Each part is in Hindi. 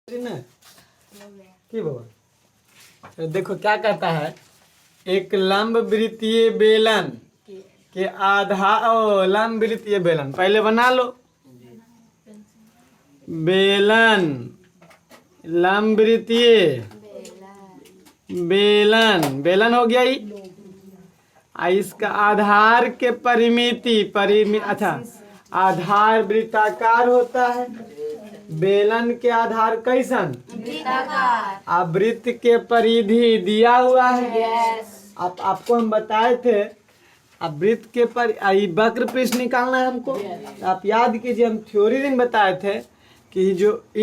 की बाबा देखो क्या कहता है, एक लंब वृत्तीय बेलन के आधार लंब वृत्तीय बेलन पहले बना लो। बेलन लंब वृत्तीय बेलन हो गया ही। इसका आधार के परिमिति अच्छा आधार वृत्ताकार होता है। बेलन के आधार कैसन वृत्ताकार। वृत्त के परिधि दिया हुआ है। आपको हम बताए थे। अब वृत्त के वक्र पृष्ठ निकालना है हमको। आप याद कीजिए, हम थ्योरी दिन बताए थे कि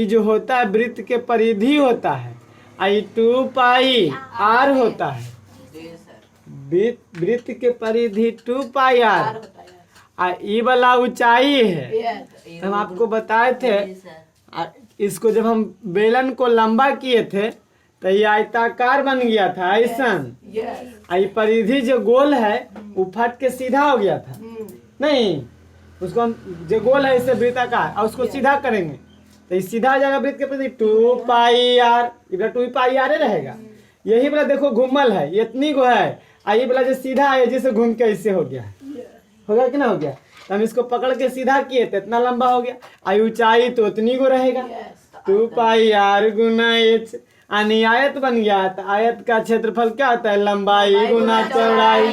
जो होता है वृत्त के परिधि होता है, 2 पाई r होता है। वृत्त के परिधि 2 पाई r ई वाला ऊंचाई है। हम आपको बताए थे। इसको जब हम बेलन को लंबा किए थे तो ये आयताकार बन गया था ऐसन। परिधि जो गोल है वो फट के सीधा हो गया था। नहीं, उसको हम जो गोल है इसे वृत्ताकार और उसको सीधा करेंगे तो ये सीधा हो जाएगा। वृत्त के प्रति 2 पाई r, 2 पाई r रहेगा। यही वाला देखो घुमल है, इतनी को है। ये वाला जो सीधा है जैसे घूम के ऐसे हो गया, होगा कि ना हो गया। तो हम इसको पकड़ के सीधा किए तो इतना लंबा हो गया। ऊंचाई तो उतनी को रहेगा 2 पाई r गुना h। आयत बन गया। तो आयत का क्षेत्रफल क्या होता है, लंबाई गुना चौड़ाई।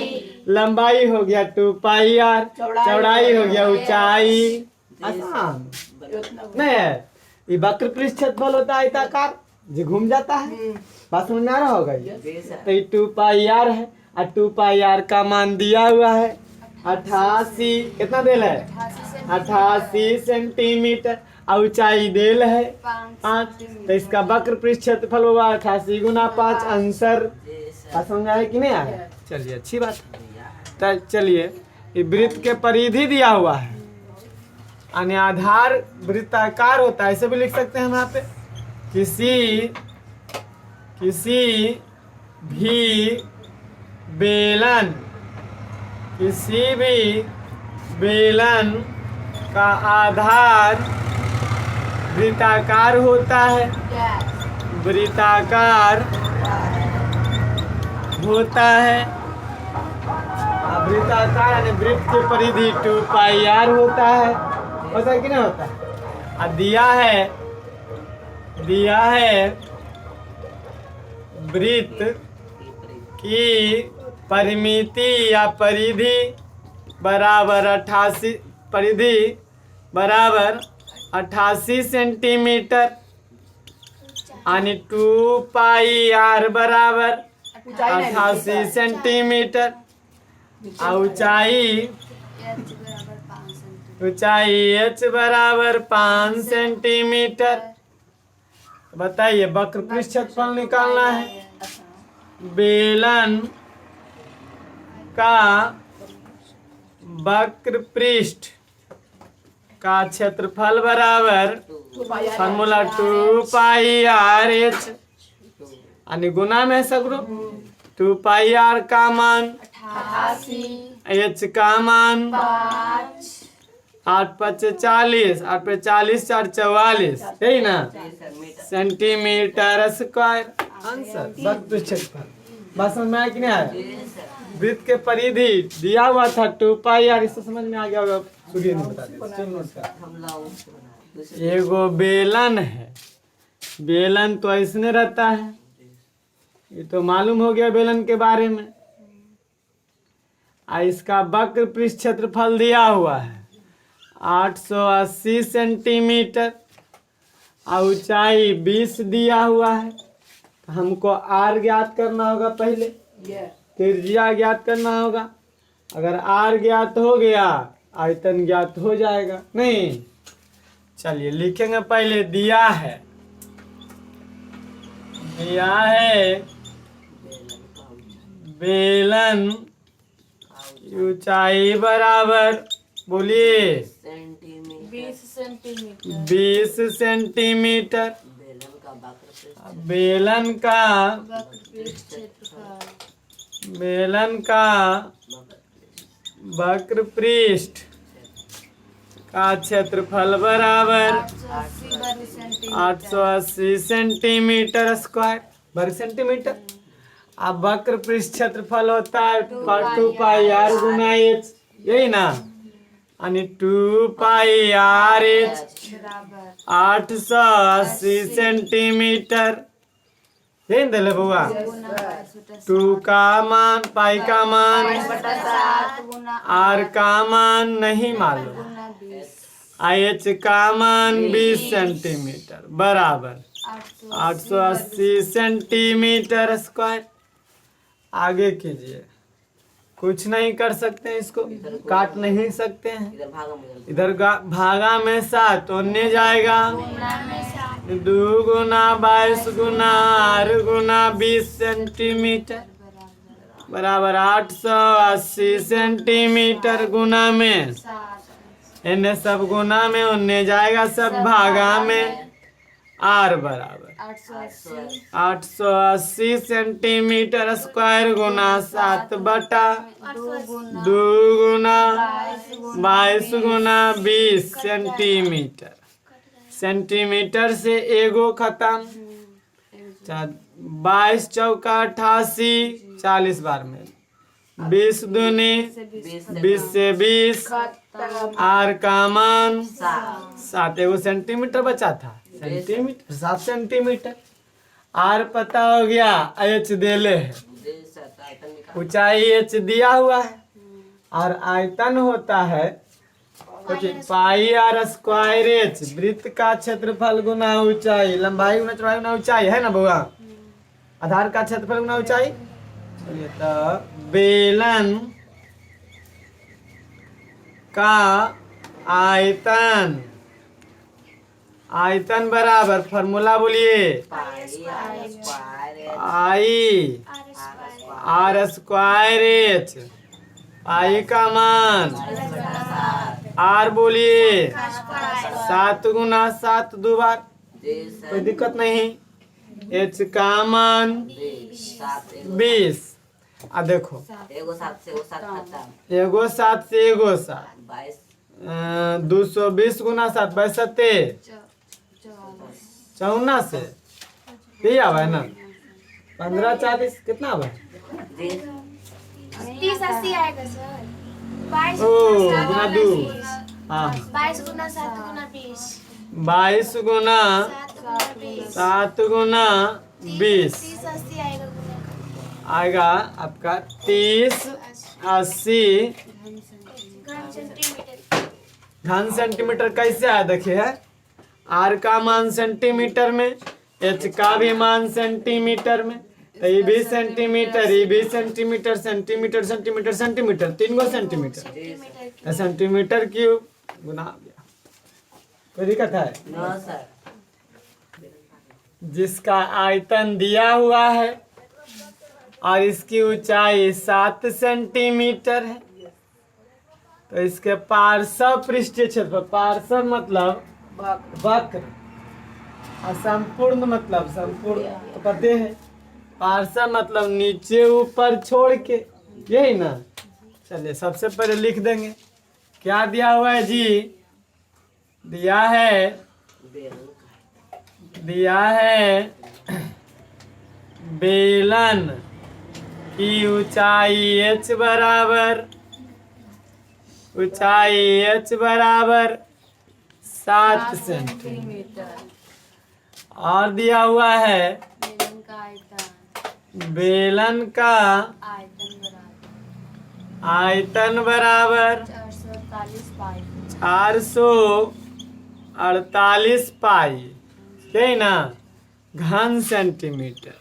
लंबाई हो गया 2 पाई r, चौड़ाई हो गया ऊंचाई। आसान नहीं है। ये वक्र पृष्ठ क्षेत्रफल होता है आयताकार जो घूम जाता है। बात समझ में आ रहा होगा। तो ये 2 पाई r है और 2 पाई r का मान दिया हुआ है 88। कितना देल है, 88 सेंटीमीटर। ऊंचाई देल है 5। तो इसका वक्र पृष्ठ क्षेत्रफल होगा 88 गुना 5 आंसर। समझ आया कि नहीं आया। चलिए अच्छी बात। तो चलिए, ये वृत्त के परिधि दिया हुआ है, यानी आधार वृत्ताकार होता है। ऐसे भी लिख सकते हैं हम यहाँ पे। किसी भी बेलन का आधार वृत्ताकार होता है। वृत्ताकार होता है। वृत्ताकार यानी वृत्त के परिधि 2 पाई r होता है कि नहीं होता है। अब दिया है वृत्त की परिमिति या परिधि बराबर 88 सेंटीमीटर, यानी 2 पाई r बराबर 88 सेंटीमीटर। ऊंचाई h बराबर 5 सेंटीमीटर। बताइए वक्र पृष्ठ क्षेत्रफल निकालना है। बेलन का वक्र पृष्ठ का क्षेत्रफल बराबर फॉर्मूला 2 पाई r h, यानी गुना में सगरो 2 पाई r का मान 88, h का मान 5, 8 5 40, 8 पे 40 4 44, यही ना सेंटीमीटर स्क्वायर आंसर वक्र क्षेत्रफल। बस समझ में आया कि नहीं आया। वृत्त के परिधि दिया हुआ था 2 पाई r, इससे समझ में आ गया होगा। सूर्य ने बता दिया। एगो बेलन है। बेलन तो ऐसने रहता है, ये तो मालूम हो गया बेलन के बारे में। इसका वक्र पृष्ठ क्षेत्रफल दिया हुआ है 880 सेंटीमीटर। ऊंचाई 20 दिया हुआ है। तो हमको r ज्ञात करना होगा पहले। त्रिज्या ज्ञात करना होगा। अगर r ज्ञात हो गया आयतन ज्ञात हो जाएगा। नहीं, चलिए लिखेंगे पहले। दिया है बेलन ऊंचाई बराबर, बोलिए 20 सेंटीमीटर। बेलन का वक्र पृष्ठ का क्षेत्रफल बराबर 880 सेंटीमीटर स्क्वायर वर्ग सेंटीमीटर। अब वक्र पृष्ठ क्षेत्रफल होता है 2 पाई आर गुना एच, यही ना, यानी 2 पाई आर एच 880 सेंटीमीटर, यही दिले बुआ। 2 का मान, पाई का मान, आर का मान नहीं मालूम, एच का मान 20 सेंटीमीटर बराबर 880 सेंटीमीटर स्क्वायर। आगे कीजिए, कुछ नहीं कर सकते हैं, इसको काट नहीं सकते हैं। इधर भागा में 7 उन्ने जाएगा, 2 गुना 22 गुना आर गुना 20 सेंटीमीटर बराबर 880 सेंटीमीटर गुना में, इन्हें सब गुना में उन्ने जाएगा, सब भागा में, आर बराबर 880 सेंटीमीटर स्क्वायर गुना 7 बटा 2 गुना 22 गुना 20 सेंटीमीटर। सेंटीमीटर से एगो खत्म, 22 चौका 88, 40 बार में 20 दूनी 20 से 20, आर का मान 7, एगो सेंटीमीटर बचा था, सेंटीमीटर 7 सेंटीमीटर। आर पता हो गया, एच देले है, ऊंचाई एच दिया हुआ है, और आयतन होता है पाई आर स्क्वायर एच, वृत्त का क्षेत्रफल गुना ऊंचाई, लंबाई गुना चौड़ाई गुना ऊंचाई, है ना बउआ। आधार का क्षेत्रफल गुना ऊंचाई। चलिए, तो बेलन का आयतन, आयतन बराबर, फॉर्मूला बोलिए, आई आर स्क्वायर एच, पाई का मान, आर बोलिए 7 गुना 7 2 बार, कोई दिक्कत नहीं, एच का मान 20। आ देखो, एगो 7 से एगो 7, 220 गुना 7 62 54 से यही आवा है ना, 15 40 कितना आवा, 30 80 आएगा सर। 22 गुना 2, हाँ 22 गुना 7 गुना 20, 22 गुना 7 गुना 20 30 80 आएगा गुना, आएगा आपका 30 80 घन सेंटीमीटर। घन सेंटीमीटर कैसे आया देखिए, है आर का मान सेंटीमीटर में, एच का भी मान सेंटीमीटर में, तो ये भी सेंटीमीटर, ये भी सेंटीमीटर, सेंटीमीटर सेंटीमीटर सेंटीमीटर, 3 गो सेंटीमीटर, सेंटीमीटर क्यूब गुना गया। कोई दिक्कत है? जिसका आयतन दिया हुआ है और इसकी ऊंचाई 7 सेंटीमीटर है, तो इसके पार्श्व पृष्ठीय क्षेत्रफल, पार्श्व मतलब वक्र, और संपूर्ण मतलब संपूर्ण, तो पते है पार्श्व मतलब नीचे ऊपर छोड़ के, यही ना। चलिए सबसे पहले लिख देंगे, क्या दिया हुआ है जी, दिया है बेलन की ऊंचाई h बराबर, ऊंचाई h बराबर 7 सेंटीमीटर, और दिया हुआ है बेलन का आयतन बराबर 448 पाई, यही ना, घन सेंटीमीटर।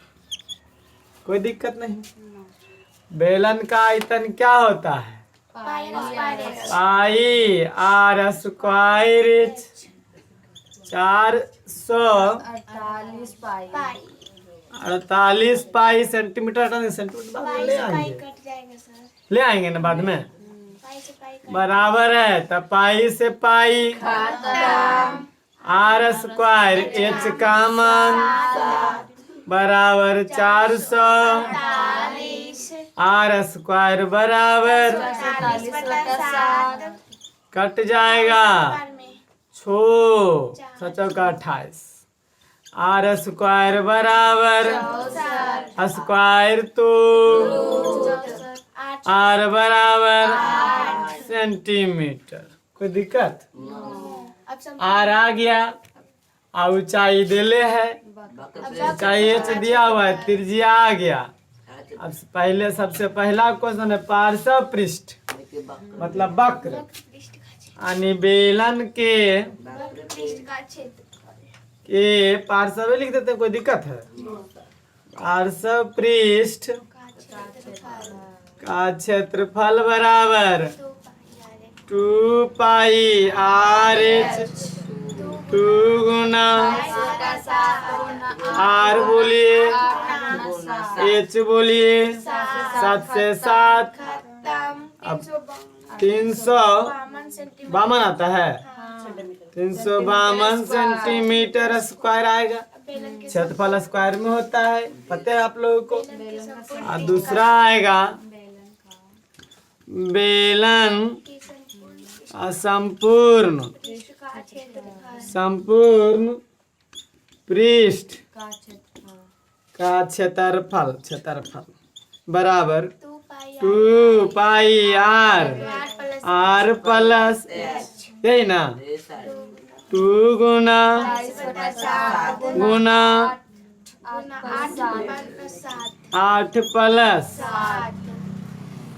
कोई दिक्कत नहीं। बेलन का आयतन क्या होता है, pi R square H, 448 pi centimetre, centimetre ले आएंगे ना बाद में, बराबर है, तो पाई से पाई, आर स्क्वायर एच का मान बराबर 400, आर स्क्वायर बराबर कट जाएगा। बार में छो चौका 28। आर स्क्वायर बराबर स्क्वायर तो आठ आर बराबर सेंटीमीटर। कोई दिक्कत? अब सब आर आ गया। आ ऊंचाई देले है, ऊंचाई एच दिया हुआ है, त्रिज्या आ गया। अब पहले सबसे पहला क्वेश्चन है पार्श्व पृष्ठ मतलब वक्र पृष्ठ का क्षेत्र यानी बेलन के पृष्ठ का क्षेत्रफल के पार्श्व लिख देते हैं, कोई दिक्कत है? पार्श्व पृष्ठ का क्षेत्रफल बराबर 2 पाई आर एच 2 गुना आर बोलिए एच बोलिए 7 से 7 अब 352 आता है 352 सेंटीमीटर स्क्वायर आएगा। क्षेत्रफल स्क्वायर में होता है, पता है आप लोगों को। और दूसरा आएगा बेलन असंपूर्ण संपूर्ण पृष्ठ का क्षेत्रफल बराबर 2 पाई आर प्लस यही ना 2 गुना 8 प्लस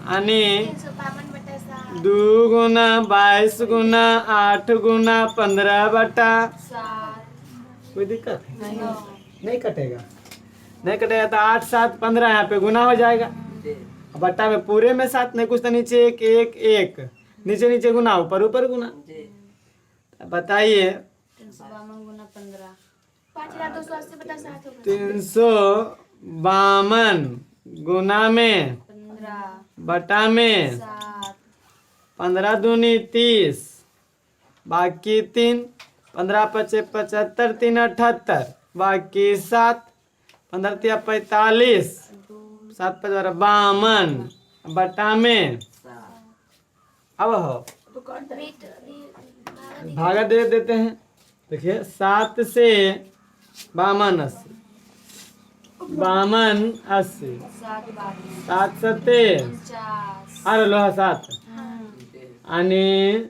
यानी 2 गुना 22 गुना 8 गुना 15 बटा। कोई दिक्कत है? नहीं कटेगा, नहीं कटेगा तो 8 7 15 यहाँ पे गुना हो जाएगा। बट्टा में पूरे में 7 नहीं, कुछ तो नीचे 1 1 1 नीचे नीचे गुना ऊपर ऊपर गुना। बताइए 352 गुना में बटा में 15 दूनी 30 बाकी 3 15 पचे 75 3 78 बाकी 7 15 तिया 45 7 5 52 बटा में अब हो भागा दे देते हैं। देखिए 7 से 52 80 7 सत्ते अरे लोहा 7 आणि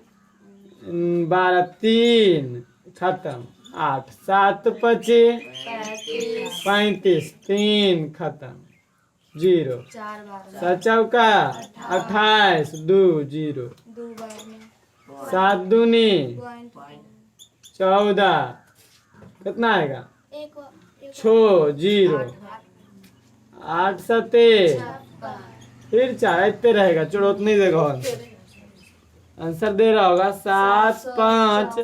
12 3 खत्म 8 7 पचे 35 3 खत्म 0 7 चौका 28 2 0 7 दूनी 14 कितना आएगा 6 0 8 सत्ते फिर 4 इतने रहेगा चलो उतनी देगा आंसर दे रहा होगा 7 5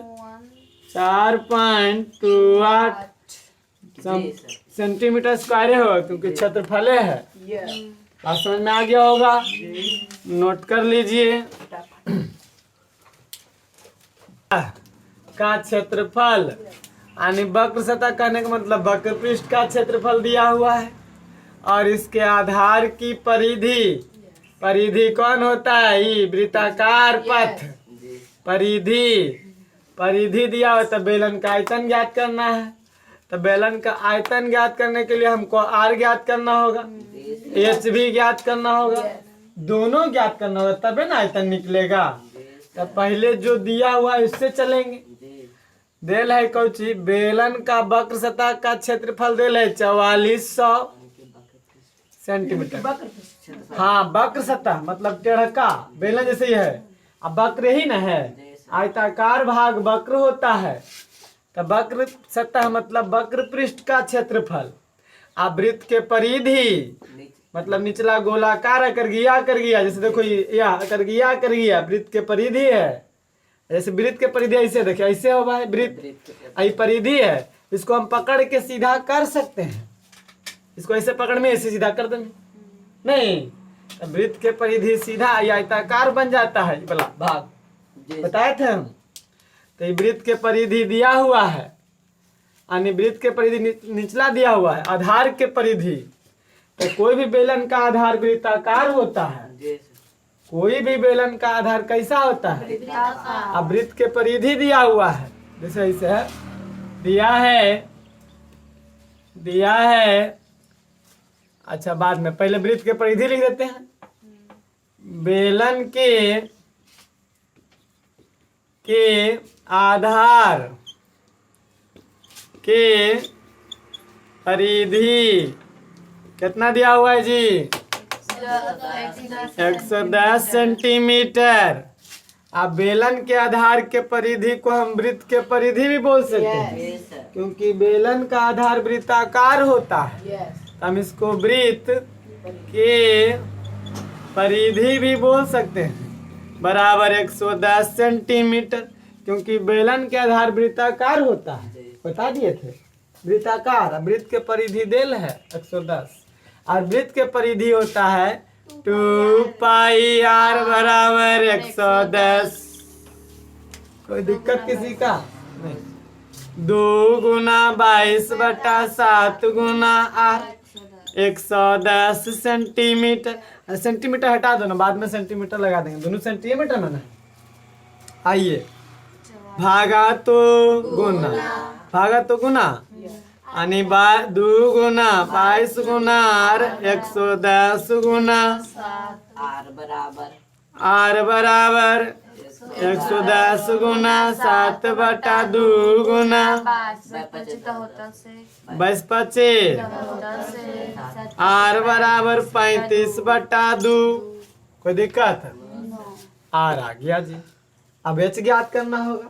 4.28 सेंटीमीटर स्क्वायर होगा क्योंकि क्षेत्रफल है। बात समझ में आ गया होगा, नोट कर लीजिए। का क्षेत्रफल यानी वक्र सतह कहने का मतलब वक्र पृष्ठ का क्षेत्रफल दिया हुआ है और इसके आधार की परिधि कौन होता है? ये वृत्ताकार पथ परिधि दिया हुआ तो बेलन का आयतन ज्ञात करना है। तो बेलन का आयतन ज्ञात करने के लिए हमको आर ज्ञात करना होगा, एच भी ज्ञात करना होगा, दोनों ज्ञात करना होगा तबे ना आयतन निकलेगा। तो पहले जो दिया हुआ है उससे चलेंगे। देल है कौची बेलन का वक्र सतह का क्षेत्रफल देल है 4400 सेंटीमीटर। हाँ वक्र सतह मतलब टेढ़का बेलन जैसे ही है। अब वक्र ही न है, आयताकार भाग वक्र होता है। तो वक्र सतह मतलब वक्र पृष्ठ का क्षेत्रफल। अब वृत्त के परिधि मतलब निचला गोलाकार कर गया जैसे देखो यह कर गया वृत्त के परिधि है। जैसे वृत्त के परिधि ऐसे देखिए ऐसे हो भाई वृत्त आई परिधि है, इसको हम पकड़ के सीधा कर सकते हैं। इसको ऐसे पकड़ में ऐसे सीधा कर देंगे नहीं, वृत्त के परिधि सीधा आयताकार बन जाता है वाला भाग बताए थे हम। तो ये वृत्त के परिधि दिया हुआ है यानी वृत्त के परिधि निचला दिया हुआ है आधार के परिधि। तो कोई भी बेलन का आधार वृत्ताकार होता है कोई भी बेलन का आधार कैसा होता है? अब वृत्त के परिधि दिया हुआ है, जैसे इसे है दिया है। अच्छा, बाद में पहले वृत्त के परिधि लिख देते हैं। बेलन के आधार के परिधि कितना दिया हुआ है जी? 110 सेंटीमीटर। अब बेलन के आधार के परिधि को हम वृत्त के परिधि भी बोल सकते हैं, क्योंकि बेलन का आधार वृत्ताकार होता है। हम इसको वृत्त के परिधि भी बोल सकते हैं, बराबर 110 सेंटीमीटर, क्योंकि बेलन के आधार वृत्ताकार होता है। बता दिए थे वृत्ताकार। वृत्त के परिधि देल है 110, और वृत्त के परिधि होता है 2 पाई आर बराबर 110। कोई दिक्कत किसी का नहीं। 2 गुना 22 बटा 7 गुना आर 110 सेंटीमीटर। सेंटीमीटर हटा दो ना, बाद में सेंटीमीटर लगा देंगे, दोनों सेंटीमीटर में ना। आइए, भागा तो गुना आणि 2 गुना 22 गुना आर 110 गुना आर बराबर 110 गुना 7 बटा 2 गुना 22 25 आर बराबर 35 बटा 2। कोई दिक्कत? आर आ गया जी। अब एच ज्ञात करना होगा।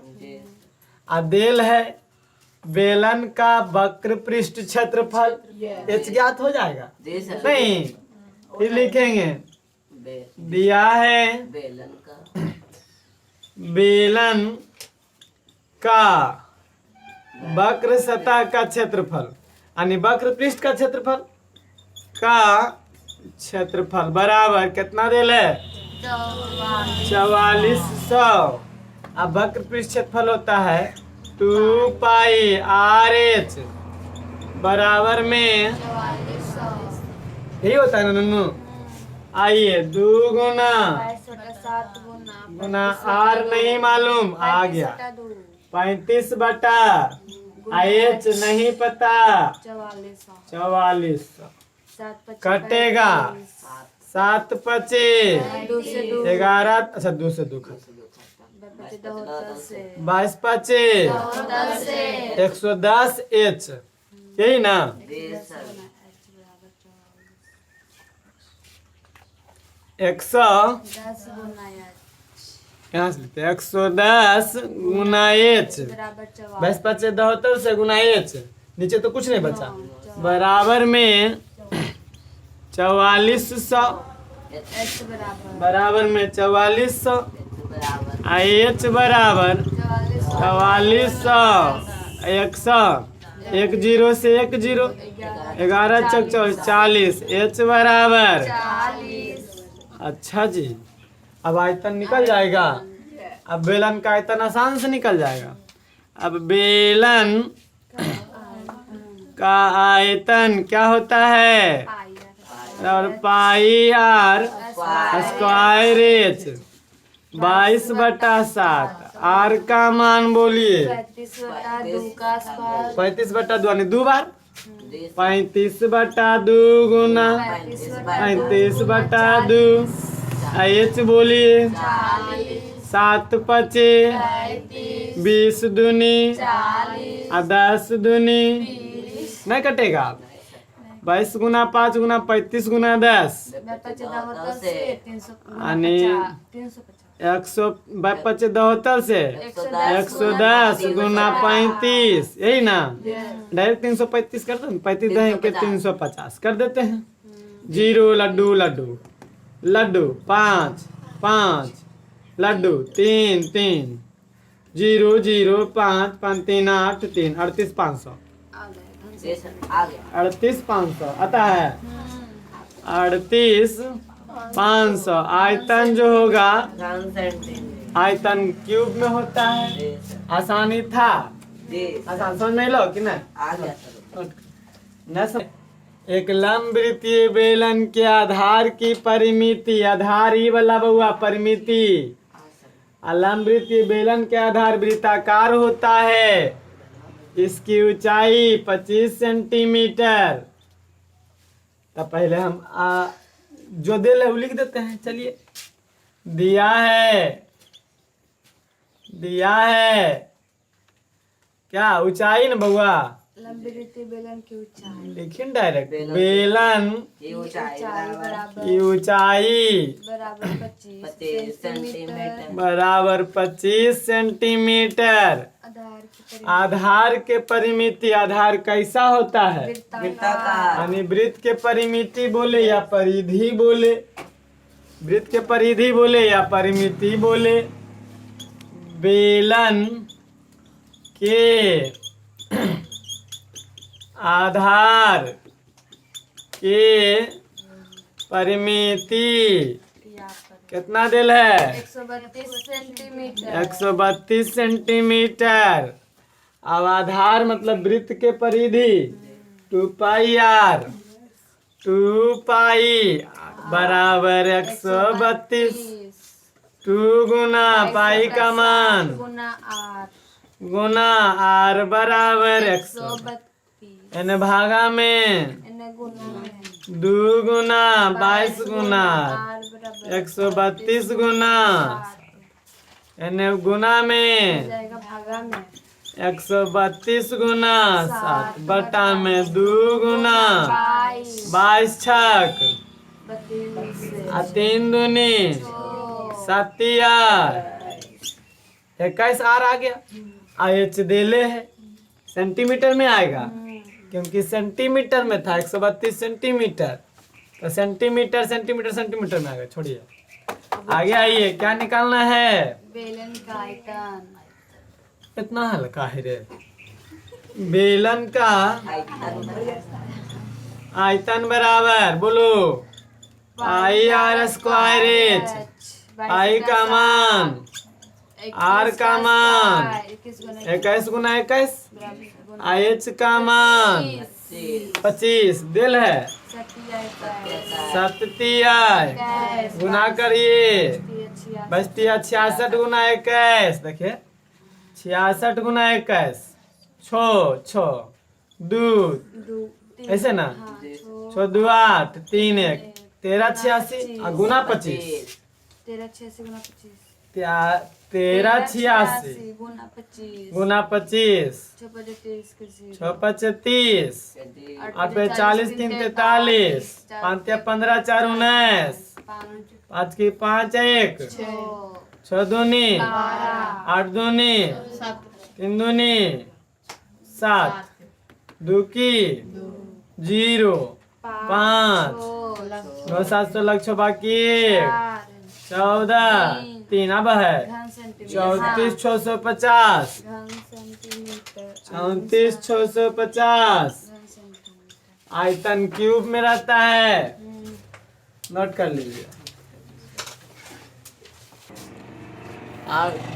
आदेल है बेलन का वक्र पृष्ठ क्षेत्रफल, एच ज्ञात हो जाएगा? नहीं, फिर लिखेंगे दिया है बेलन का वक्र सतह का क्षेत्रफल यानी वक्र पृष्ठ का क्षेत्रफल बराबर कितना देल है? 4400। अब वक्र पृष्ठ क्षेत्रफल होता है 2 पाई आर एच बराबर में यही होता है ना नन्नू। आइए 2 गुना आर नहीं मालूम, आ गया 35 बटा एच नहीं पता 4400 कटेगा 7 25 11। अच्छा 2 से 2 22 25 110 एच, यही ना? 110 यहाँ से लिखते 110 गुना एच 22 25 72 से गुना एच, नीचे तो कुछ नहीं बचा, बराबर में 4400 बराबर में 4400 एच बराबर 4400 100 1 0 से 1 0 11 चौक 40 एच बराबर। अच्छा जी, अब आयतन निकल जाएगा। अब बेलन का आयतन आसान से निकल जाएगा। अब बेलन का आयतन क्या होता है? और पाई आर स्क्वायर एच 22 बटा 7। आर का मान बोलिए 35 बटा 2 यानी 2 बार 35 बटा 2 गुना 35 बटा 2 एच बोलिए 7 25 20 दूनी 10 दूनी नहीं कटेगा। 22 गुना 5 गुना 35 गुना 10 यानी 175 से 110 गुना 35, यही ना? डायरेक्ट 335 कर दो, 35 दहें के 350 कर देते हैं। 0 लड्डू लड्डू लड्डू 5 5 लड्डू 3 3 0 0 5 5 3 8 3 38,500 38,500 आता है। 38,500 आयतन जो होगा आयतन क्यूब में होता है। आसानी था, आसान समझ नहीं लो कि नहीं? एक लंबवृत्तीय बेलन के आधार की परिमिति, आधार ही वाला बउआ परिमिति। लंबवृत्तीय बेलन के आधार वृत्ताकार होता है। इसकी ऊंचाई 25 सेंटीमीटर। तो पहले हम जो दे वो लिख देते हैं। चलिए, दिया है क्या ऊंचाई ना बउआ, लंबवृत्तीय बेलन की ऊंचाई लिखिए डायरेक्ट। बेलन की ऊंचाई बराबर 25 सेंटीमीटर। आधार के परिमिति, आधार कैसा होता है? यानी वृत्त के परिमिति बोले या परिधि बोले, वृत्त के परिधि बोले या परिमिति बोले। बेलन के आधार के परिमिति कितना दिल है? 132 सेंटीमीटर। 132 सेंटीमीटर। अब आधार मतलब वृत्त के परिधि 2 पाई r, 2 पाई बराबर 132। 2 गुना पाई का मान गुना r बराबर 132। एने भागा में 2 गुना 22 गुना 132 गुना, एने गुना में 132 गुना 7 बटा में 2 गुना 22 छक 3 दूनी 7 21 आर आ गया। एच देले है, सेंटीमीटर में आएगा क्योंकि सेंटीमीटर में था 132 सेंटीमीटर, तो सेंटीमीटर सेंटीमीटर सेंटीमीटर में आएगा। छोड़िए, आगे आइए, क्या निकालना है? बेलन का आयतन। इतना हल्का है रे। बेलन का आयतन बराबर बोलो पाई आर स्क्वायर एच। पाई का मान, आर का मान 21 गुना 21, एच का मान 25 दिल है। 27 गुना करिए, बचती है 66 गुना 21। देखिए 66 गुना 21 6 2 ऐसे ना, 6 2 8 3 1 13 86 गुना 25। 13 86 गुना 25 6 5 30 8 पे 40 3 43 5 15 4 19 5 की 5 1 6 दूनी 8 दूनी 3 दूनी 7 2 की 0 5 9 7 16 6 बाकी 14 3 अब है 34 650 34 650 आयतन क्यूब में रहता है। नोट कर लीजिए।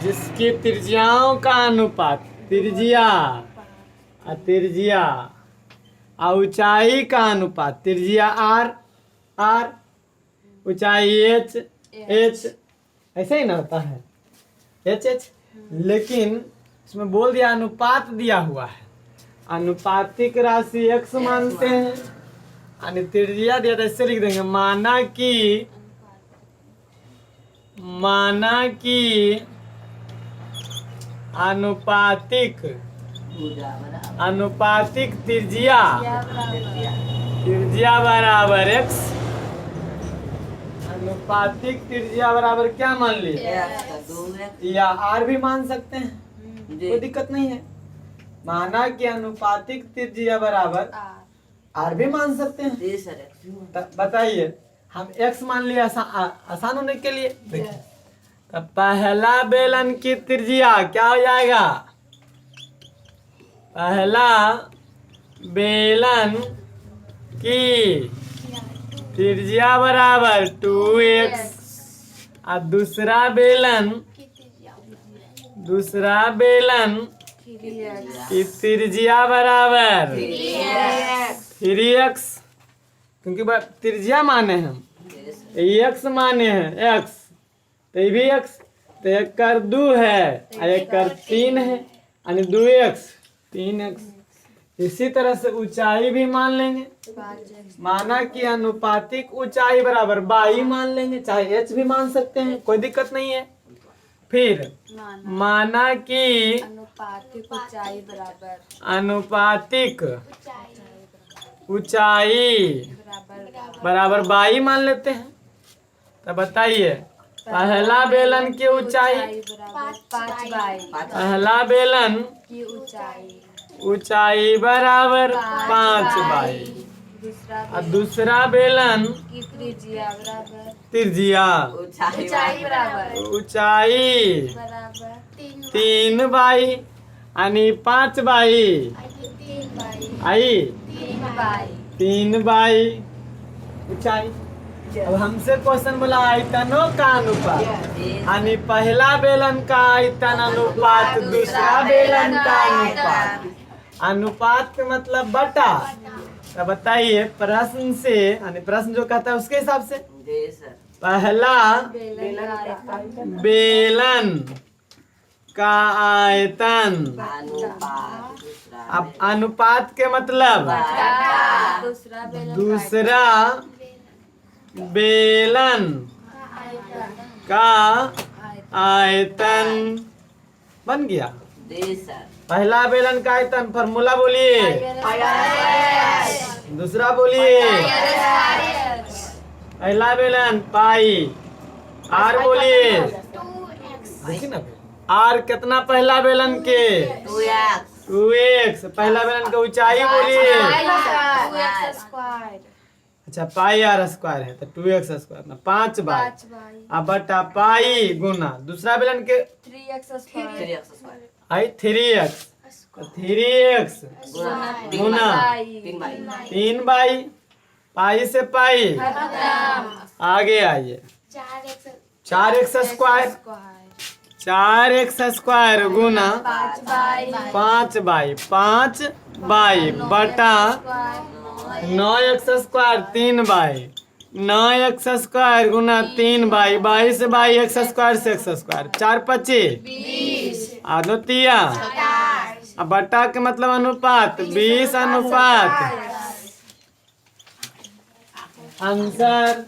जिसकी त्रिज्याओं का अनुपात, त्रिज्या ऊंचाई का अनुपात, त्रिज्या r ऊंचाई h ऐसे ही ना होता है h। लेकिन इसमें बोल दिया अनुपात दिया हुआ है, अनुपातिक राशि x मानते हैं। यानी त्रिज्या दिया तो ऐसे लिख देंगे, माना कि अनुपातिक त्रिज्या बराबर x। अनुपातिक त्रिज्या बराबर क्या मान लिए? या r भी मान सकते हैं, कोई दिक्कत नहीं है। माना कि अनुपातिक त्रिज्या बराबर r भी मान सकते हैं। बताइए, हम x मान लिया आसान होने के लिए। देखिए, तब पहला बेलन की त्रिज्या क्या हो जाएगा? पहला बेलन की त्रिज्या बराबर 2x और दूसरा बेलन की त्रिज्या बराबर 3x। क्योंकि त्रिज्या माने हम एक्स माने हैं एक्स, तो ये भी एक्स, तो एक कर 2 है और एक कर 3 है, यानी 2x 3x। इसी तरह से ऊंचाई भी मान लेंगे, 5x माना कि अनुपातिक ऊंचाई बराबर बाई मान लेंगे, चाहे h भी मान सकते हैं, कोई दिक्कत नहीं है। फिर माना माना कि अनुपातिक ऊंचाई बराबर अनुपातिक ऊंचाई बराबर बाई मान लेते हैं। तो बताइए पहला बेलन की ऊंचाई, बराबर 5 बाई पहला बेलन की ऊंचाई, ऊंचाई बराबर 5 बाई, दूसरा और दूसरा बेलन की त्रिज्या बराबर त्रिज्या ऊंचाई बराबर ऊंचाई 3 बाई, यानी 5 बाई 3 बाई 3 बाई ऊंचाई। अब हमसे क्वेश्चन बोला आयतनों का अनुपात, यानी पहला बेलन का आयतन अनुपात दूसरा बेलन का अनुपात, अनुपात का मतलब बटा। तो बताइए प्रश्न से, यानी प्रश्न जो कहता है उसके हिसाब से पहला बेलन का आयतन, अब अनुपात के मतलब दूसरा बेलन का आयतन बन गया। पहला बेलन का आयतन फॉर्मूला बोलिए, दूसरा बोलिए, पहला बेलन पाई, आर बोलिए, देखिए ना आर कितना पहला बेलन के 2x, पहला बेलन का ऊंचाई बोलिए, अच्छा पाई आर स्क्वायर है तो 2x स्क्वायर ना 5 बाई, अब बटा पाई गुना दूसरा बेलन के 3x, तो 3x गुना 3 बाई, पाई से पाई आगे आइए 4x square, 4x square Guna 5 by बटा 9x square 3 by, 9x square Guna 3 by, 22 से बाई x स्क्वायर से x स्क्वायर, 4 25 आधो तिया, अब बटा के मतलब अनुपात 20 अनुपात आंसर